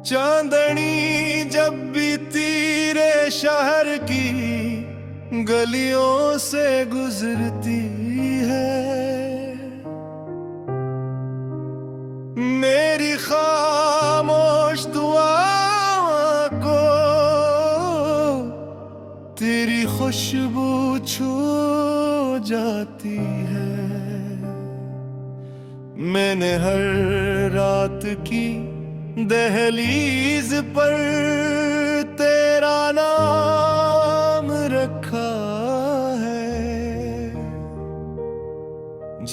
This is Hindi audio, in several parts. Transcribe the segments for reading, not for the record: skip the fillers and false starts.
चांदनी जब भी तेरे शहर की गलियों से गुजरती है, मेरी खामोश दुआ को तेरी खुशबू छू जाती है। मैंने हर रात की दहलीज पर तेरा नाम रखा है,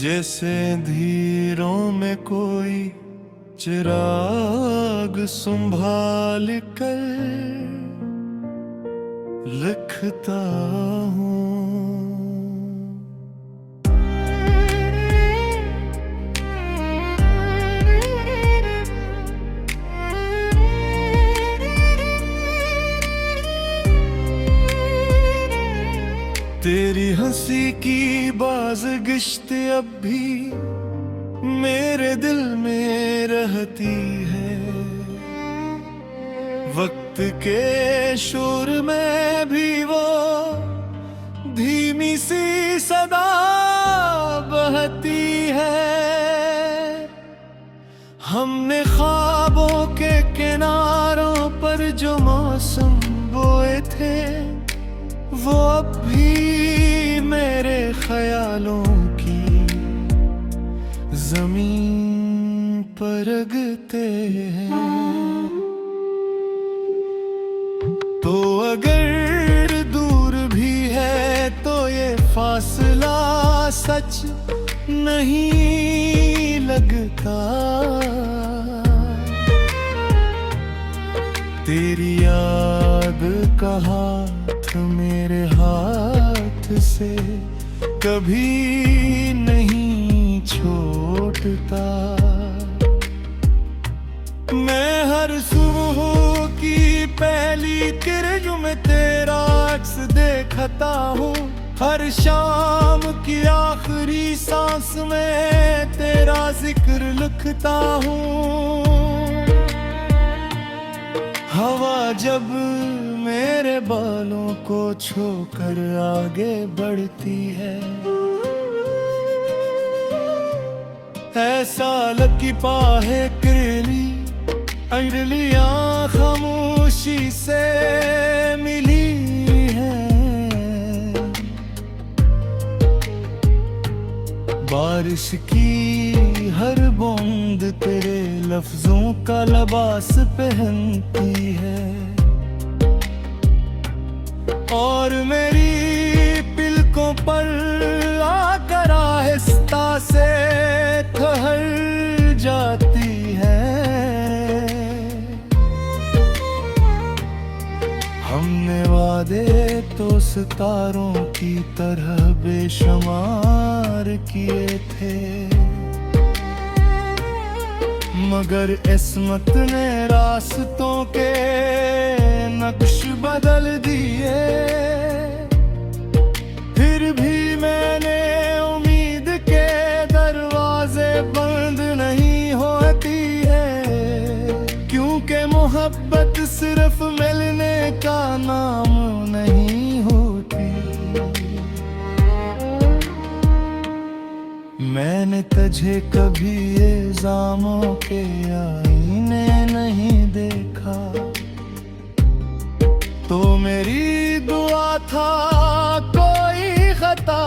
जैसे अंधेरों में कोई चिराग संभाल कर लिखता हूँ। तेरी हंसी की बाज़गिश्त अब भी मेरे दिल में रहती है, वक्त के शोर में भी वो धीमी सी सदा बहती है। हमने ख्वाबों के किनारों पर जो मौसम बोए थे, वो अब भी मेरे ख्यालों की जमीन पर उगते हैं। तो अगर दूर भी है तो ये फासला सच नहीं लगता। तेरी याद का हाथ मेरे हाथ से कभी नहीं छूटता। मैं हर सुबह की पहली किरण में तेरा अक्स देखता हूँ, हर शाम की आखिरी सांस में तेरा जिक्र लिखता हूँ। हवा जब मेरे बालों को छूकर आगे बढ़ती है, ऐसा लकीपा है किरली अंगलियां खामोशी से मिली हैं। बारिश की हर बूंद तेरे लफ्जों का लिबास पहनती है, और मेरी पिलकों पर आकर आहिस्ता से ठहर जाती है। हमने वादे तो सितारों की तरह बेशुमार किए थे, मगर इस्मत ने रास्तों के नक्श बदल दिए। फिर भी मैंने उम्मीद के दरवाजे बंद नहीं होती है, क्योंकि मोहब्बत सिर्फ मिलने का नाम नहीं होती। मैंने तुझे कभी इल्जामों के आईने नहीं देखा, तो मेरी दुआ था कोई खता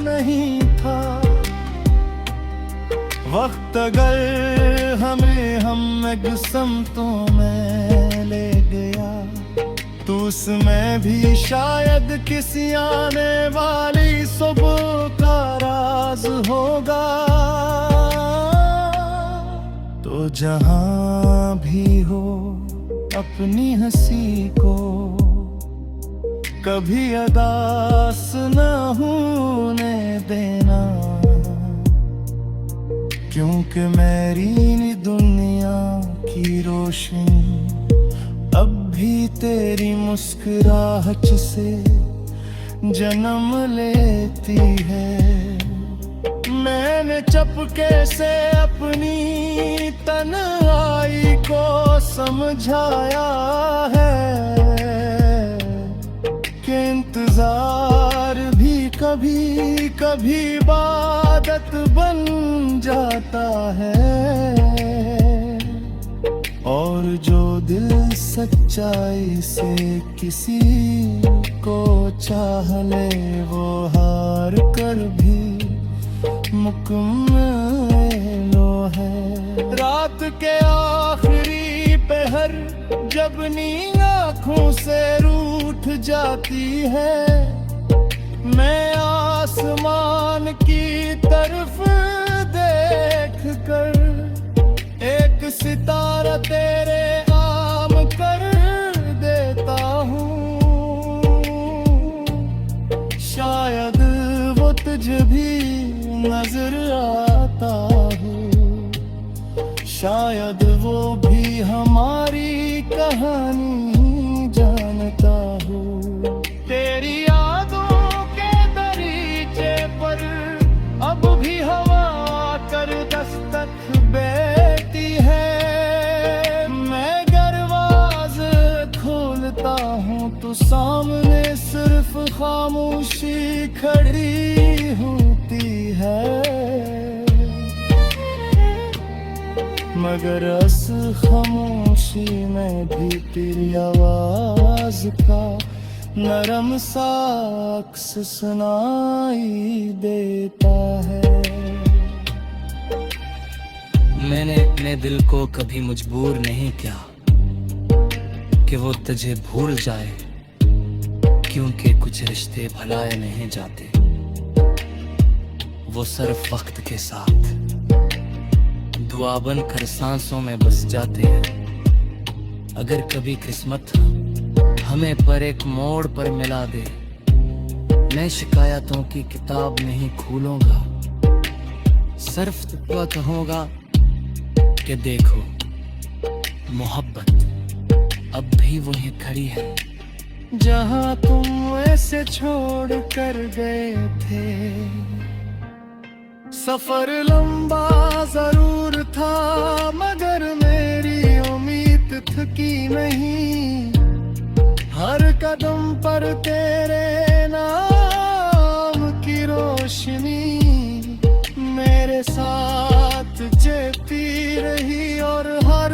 नहीं था। वक्त अगर हमें हम एक समतों में ले गया, तो उसमें भी शायद किसी आने वाली सुबह का राज होगा। तो जहां भी हो अपनी हंसी को कभी अदास न होने देना, क्योंकि मेरी दुनिया की रोशनी अब भी तेरी मुस्कुराहट से जन्म लेती है। मैंने चपके से अपनी तन्हाई को समझाया है कि इंतजार भी कभी कभी इबादत बन जाता है। और जो दिल सच्चाई से किसी को चाह ले, वो हार कर भी मुकम्मल है। रात के आखिरी पहर जब नींद आँखों से रूठ जाती है, मैं आसमान की तरफ देख कर एक सितारा तेरे नाम कर देता हूँ। शायद वो तुझे भी नजर आता हो, शायद वो भी हमारी कहानी जानता हो। तेरी यादों के दरीचे पर अब भी हवा कर दस्तक बैठी है। मैं दरवाज़े खोलता हूँ तो सामने सिर्फ खामोशी खड़ी होती है, मगर उस खामोशी में भी तेरी आवाज का नरम सा अक्स सुनाई देता है। मैंने अपने दिल को कभी मजबूर नहीं किया कि वो तुझे भूल जाए, क्योंकि कुछ रिश्ते भुलाए नहीं जाते, वो सिर्फ वक्त के साथ दुआ बन कर सांसों में बस जाते हैं। अगर कभी किस्मत हमें पर एक मोड़ पर मिला दे, मैं शिकायतों की किताब नहीं खोलूंगा, सिर्फ तुझको कहूंगा कि देखो मोहब्बत अब भी वहीं खड़ी है जहाँ तुम ऐसे छोड़ कर गए थे। सफर लंबा जरूर था मगर मेरी उम्मीद थकी नहीं। हर कदम पर तेरे नाम की रोशनी मेरे साथ चलती रही और हर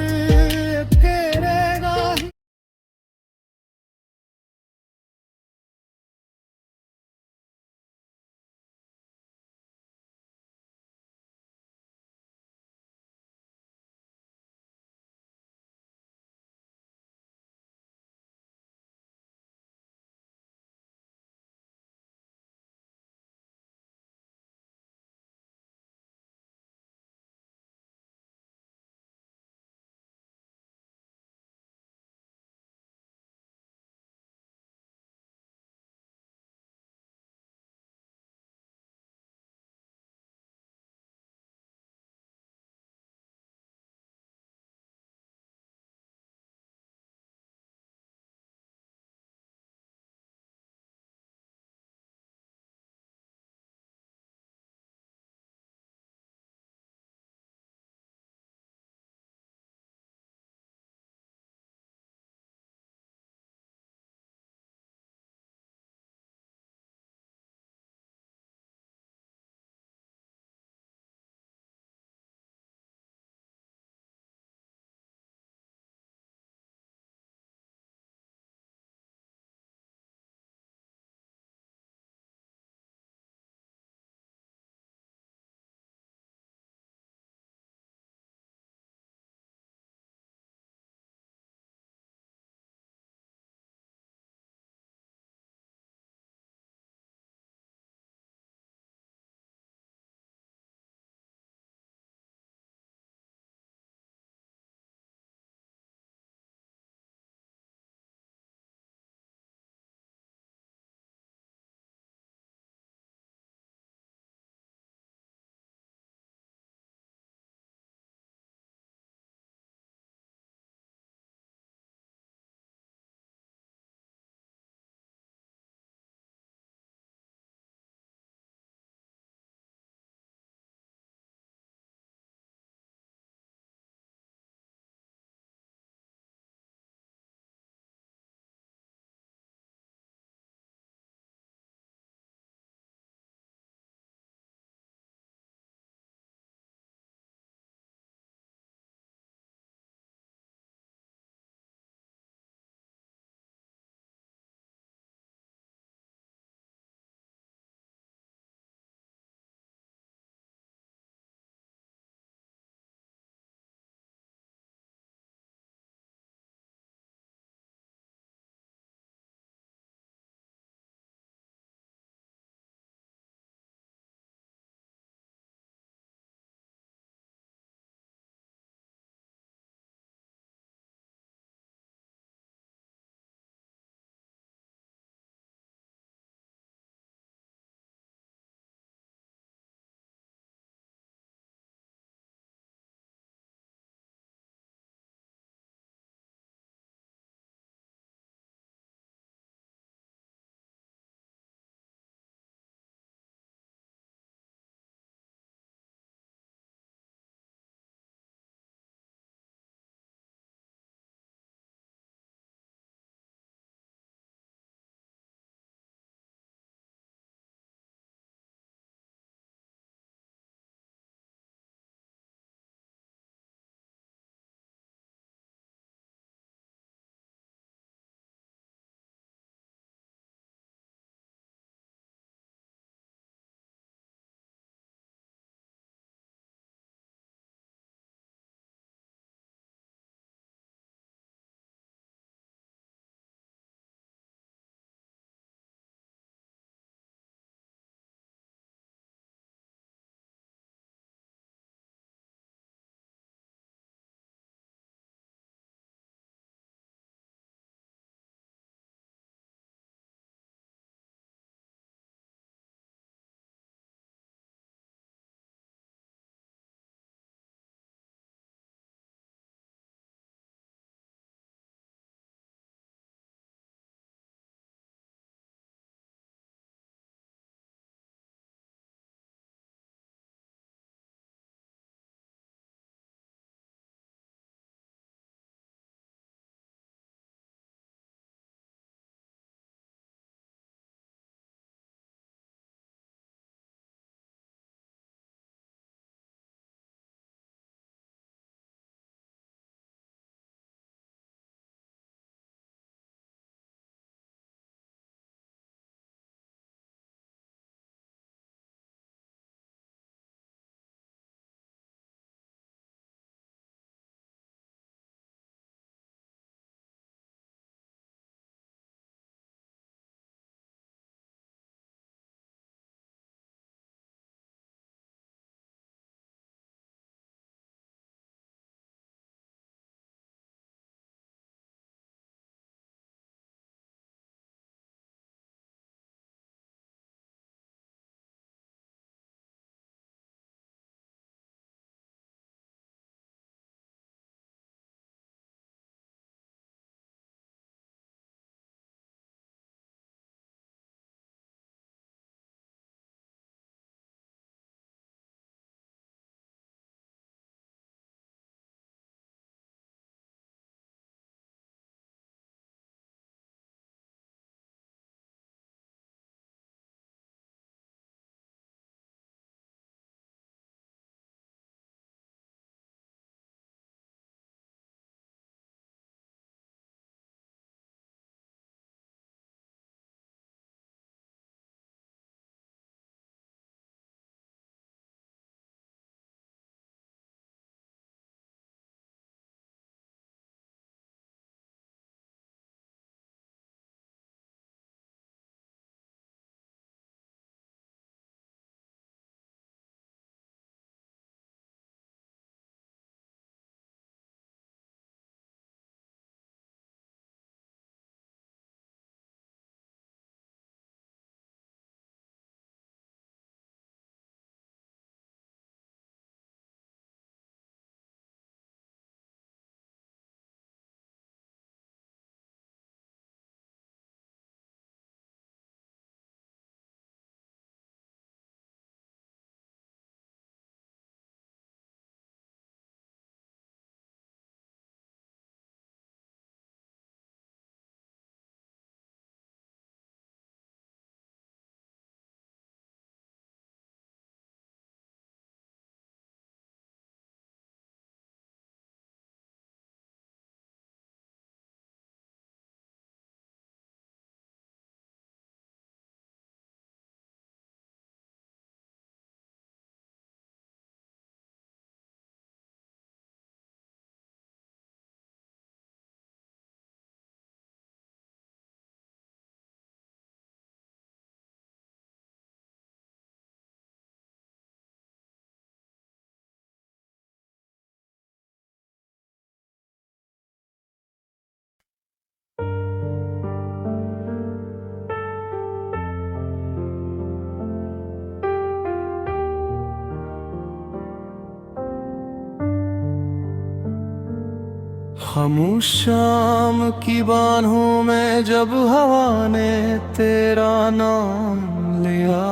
खामोश शाम की बाहों में जब हवा ने तेरा नाम लिया,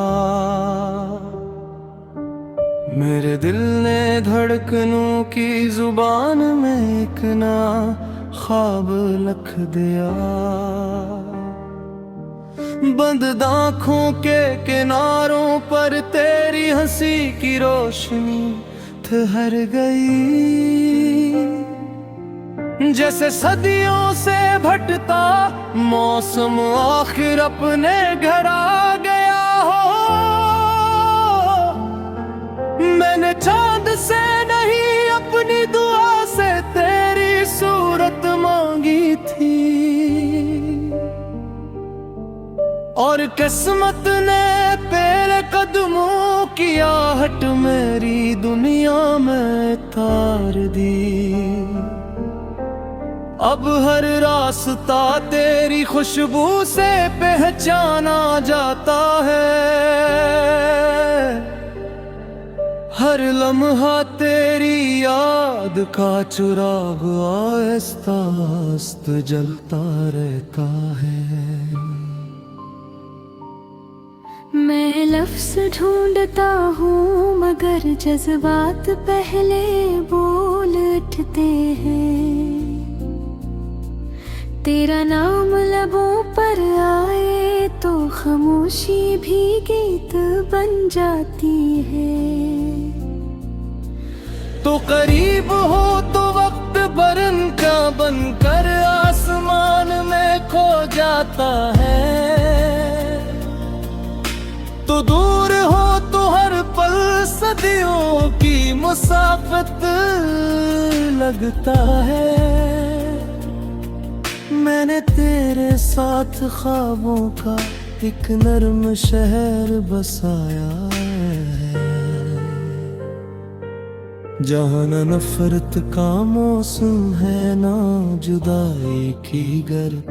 मेरे दिल ने धड़कनों की जुबान में एक ना ख्वाब लिख दिया। बंद आँखों के किनारों पर तेरी हंसी की रोशनी ठहर गई, जैसे सदियों से भटका मौसम आखिर अपने घर आ गया हो। मैंने चांद से नहीं अपनी दुआ से तेरी सूरत मांगी थी, और किस्मत ने तेरे कदमों की आहट मेरी दुनिया में तार दी। अब हर रास्ता तेरी खुशबू से पहचाना जाता है, हर लम्हा तेरी याद का चिराग आहिस्ता आहिस्ता जलता रहता है। मैं लफ्ज़ ढूंढता हूँ मगर जज्बात पहले बोल उठते हैं। तेरा नाम लबों पर आए तो खामोशी भी गीत बन जाती है। तो करीब हो तो वक्त बरन का बनकर आसमान में खो जाता है, तो दूर हो तो हर पल सदियों की मुसाफत लगता है। मैंने तेरे साथ ख्वाबों का एक नर्म शहर बसाया है, जहाँ न नफरत का मौसम है ना जुदाई की गर्म,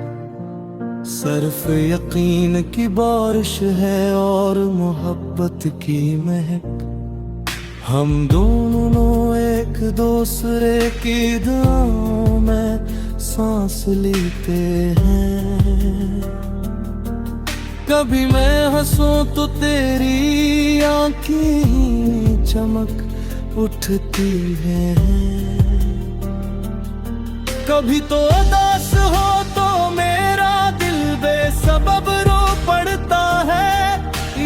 सिर्फ यकीन की बारिश है और मोहब्बत की महक। हम दोनों एक दूसरे की दुआओं में सांस लेते हैं। कभी मैं हंसूं तो तेरी आँखें चमक उठती है, कभी तो उदास हो तो मेरा दिल बेसबब रो पड़ता है।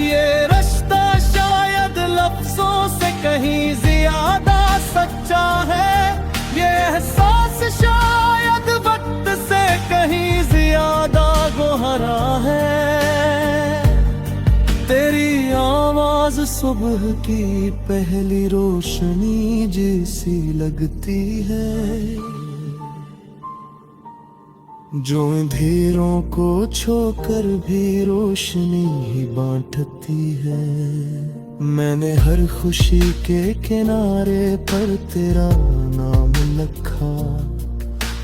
ये रिश्ता शायद लफ्जों से कहीं ज्यादा सच्चा है, ये एहसास शायद वक्त से कहीं ज्यादा गहरा है। तेरी आवाज सुबह की पहली रोशनी जैसी लगती है, जो अंधेरों को छोकर भी रोशनी ही बांटती है। मैंने हर खुशी के किनारे पर तेरा नाम लिखा,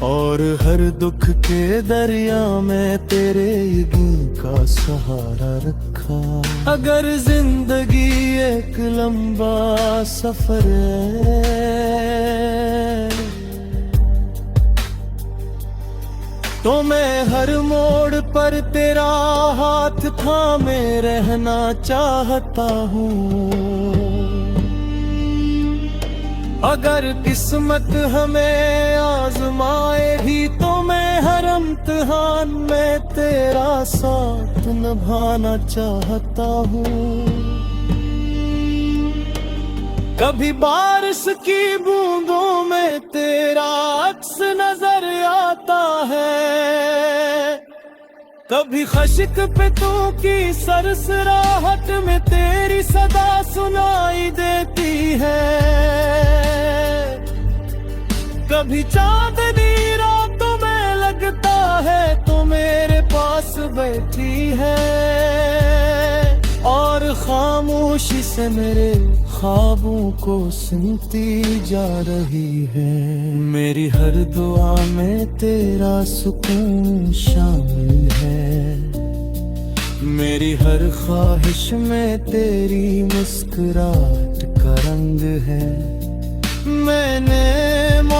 और हर दुख के दरिया में तेरे यकीन का सहारा रखा। अगर जिंदगी एक लंबा सफर है तो मैं हर मोड़ पर तेरा हाथ थामे रहना चाहता हूँ। अगर किस्मत हमें आजमाए भी तो मैं हर इम्तिहान में तेरा साथ निभाना चाहता हूँ। कभी बारिश की बूंदों में तेरा अक्स नजर आता है, कभी खशिक पे तू की सरसराहट में तेरी सदा सुनाई देती है। कभी चांदनी रातों में लगता है तो मेरे पास बैठी है, और खामोशी से मेरे ख्वाबों को सुनती जा रही है। मेरी हर दुआ में तेरा सुकून शामिल है, मेरी हर ख्वाहिश में तेरी मुस्कुराहट का रंग है। मैंने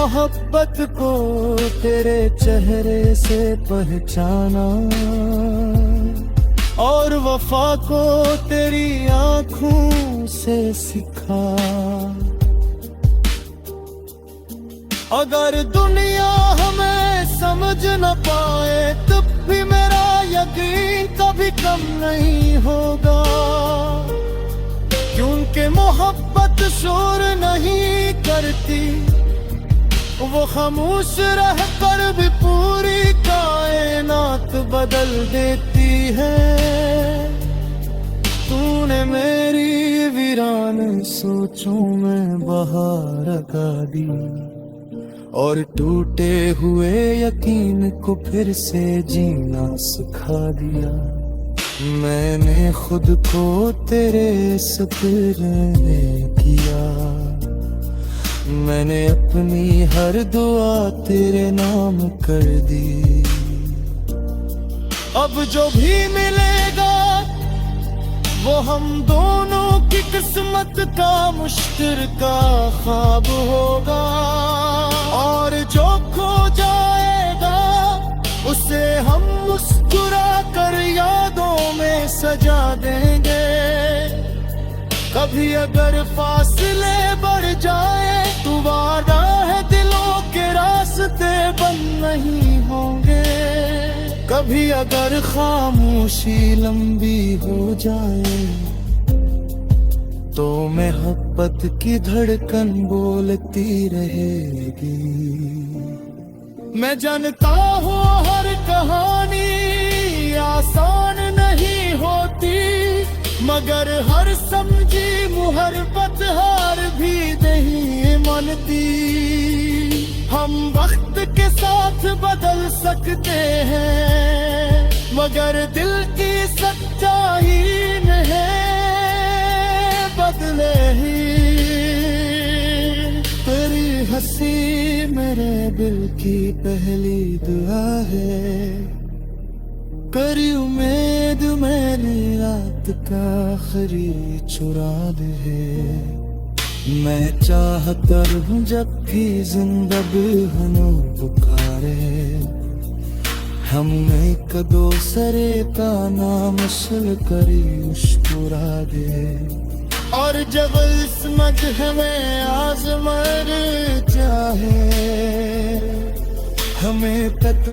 मोहब्बत को तेरे चेहरे से पहचाना, और वफा को तेरी आंखों से सीखा। अगर दुनिया हमें समझ न पाए तब भी मेरा यकीन कभी कम नहीं होगा, क्योंकि मोहब्बत शोर नहीं करती, वो खामोश रहकर भी पूरी कायनात बदल देती है। तूने मेरी वीरान सोचों में बहार लगा दी, और टूटे हुए यकीन को फिर से जीना सिखा दिया। मैंने खुद को तेरे सपने में किया, मैंने अपनी हर दुआ तेरे नाम कर दी। अब जो भी मिलेगा वो हम दोनों की किस्मत का मुश्तरका ख्वाब होगा, और जो खो जाएगा उसे हम मुस्कुरा कर यादों में सजा देंगे। कभी अगर फासले बढ़ जाए तो वादा है दिलों के रास्ते बंद नहीं होंगे। कभी अगर खामोशी लंबी हो जाए तो मोहब्बत की धड़कन बोलती रहेगी। मैं जानता हूँ हर कहानी आसान नहीं होती, मगर हर समझी मुहब्बत हार भी नहीं मानती। हम वक्त के साथ बदल सकते हैं, मगर दिल की सच्चाई नहीं बदले ही। तेरी हंसी मेरे दिल की पहली दुआ है, करी उम्मीद मेरी रात का आखिरी चुराग है। मैं चाहता रहूं जब भी जिंदगी हनो पुकारे, हमने कदों सरे का नाम असल करी मुस्कुरा दे। और जब इस मजह में आज़मर चाहे हमें तक